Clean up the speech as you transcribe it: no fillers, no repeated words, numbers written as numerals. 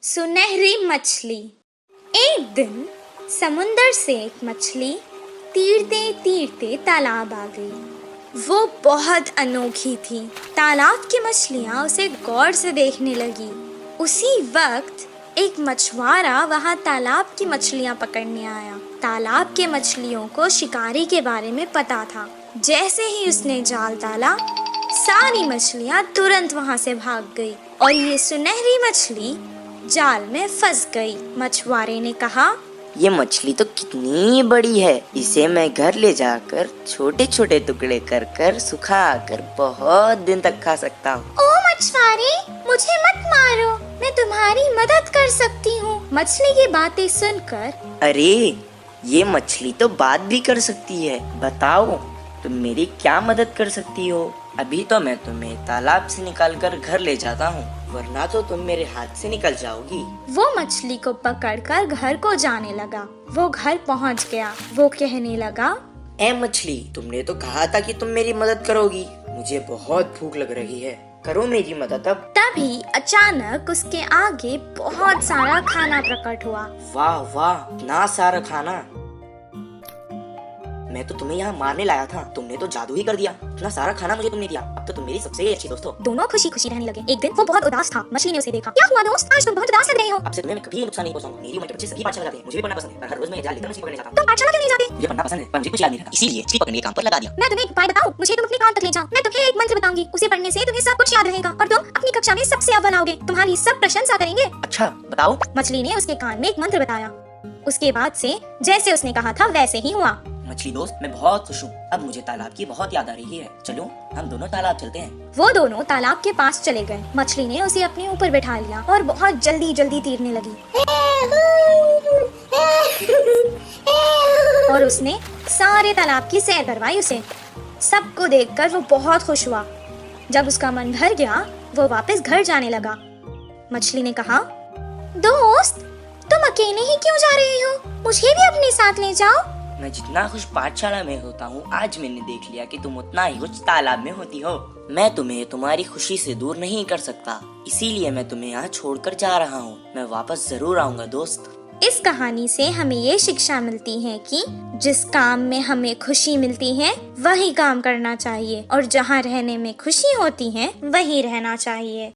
सुनहरी मछली। एक दिन समुंदर से एक मछली तीरते तीरते तालाब आ गई। वो बहुत अनोखी थी। तालाब की मछलियाँ उसे गौर से देखने लगी। उसी वक्त एक मछुआरा वहाँ तालाब की मछलियाँ पकड़ने आया। तालाब के मछलियों को शिकारी के बारे में पता था। जैसे ही उसने जाल डाला, सारी मछलियाँ तुरंत वहाँ से भाग गई और ये सुनहरी मछली जाल में फंस गई। मछुआरे ने कहा, ये मछली तो कितनी बड़ी है, इसे मैं घर ले जाकर छोटे छोटे टुकड़े कर कर सुखा कर बहुत दिन तक खा सकता हूँ। ओ मछुआरे, मुझे मत मारो, मैं तुम्हारी मदद कर सकती हूँ। मछली की बातें सुनकर, अरे ये मछली तो बात भी कर सकती है, बताओ तुम मेरी क्या मदद कर सकती हो? अभी तो मैं तुम्हें तालाब से निकालकर घर ले जाता हूँ, वरना तो तुम मेरे हाथ से निकल जाओगी। वो मछली को पकड़कर घर को जाने लगा। वो घर पहुँच गया। वो कहने लगा, ए मछली, तुमने तो कहा था कि तुम मेरी मदद करोगी। मुझे बहुत भूख लग रही है, करो मेरी मदद अब। तभी अचानक उसके आगे बहुत सारा खाना प्रकट हुआ। वाह वाह, इतना सारा खाना! मैं तो तुम्हें यहाँ मारने लाया था, तुमने तो जादू ही कर दिया। इतना सारा खाना मुझे तुमने दिया, अब तो तुम मेरी सबसे अच्छी दोस्त हो। दोनों खुशी खुशी रहने लगे। एक दिन वो बहुत उदास था। मछली ने उसे देखा। क्या हुआ दोस्त, आज तुम बहुत उदास लग रहे हो। अब से तुम्हें कभी नुकसान नहीं पहुंचाऊंगा। मेरी उम्र के बच्चे सभी पाठशाला जाते हैं, मुझे भी पढ़ना पसंद है, पर हर रोज मैं जाल लेकर मछली पकड़ने जाता हूँ। तुम पाठशाला क्यों नहीं जाते? मुझे पढ़ना पसंद है, पर मुझे कुछ याद नहीं रहता, इसीलिए मछली पकड़ने के काम पर लगा दिया। मैं तुम्हें एक उपाय बताऊं, मुझे तुम अपने कान तक ले जाओ। मैं तुम्हें एक मंत्र बताऊंगी, उसे पढ़ने से तुम्हें सब कुछ याद रहेगा और तुम अपनी कक्षा में सबसे अव्वल आओगे। तुम्हारी सब प्रशंसा करेंगे। अच्छा बताओ। मछली ने उसके कान में एक मंत्र बताया। उसके बाद से जैसे उसने कहा था वैसे ही हुआ। मछली दोस्त, मैं बहुत खुश हूँ। अब मुझे तालाब की बहुत याद आ रही है। चलो हम दोनों तालाब चलते हैं। वो दोनों तालाब के पास चले गए। मछली ने उसे अपने ऊपर बैठा लिया और बहुत जल्दी जल्दी तैरने लगी। और उसने सारे तालाब की सैर करवाई उसे। सबको देखकर वो बहुत खुश हुआ। जब उसका मन भर गया, वो वापस घर जाने लगा। मछली ने कहा, दोस्त, तुम अकेले ही क्यों जा रहे हो? मुझे भी अपने साथ ले जाओ। मैं जितना खुश पाठशाला में होता हूँ, आज मैंने देख लिया कि तुम उतना ही खुश तालाब में होती हो। मैं तुम्हें तुम्हारी खुशी से दूर नहीं कर सकता, इसीलिए मैं तुम्हें यहाँ छोड़कर जा रहा हूँ। मैं वापस जरूर आऊँगा दोस्त। इस कहानी से हमें ये शिक्षा मिलती है कि जिस काम में हमें खुशी मिलती है वही काम करना चाहिए और जहाँ रहने में खुशी होती है वही रहना चाहिए।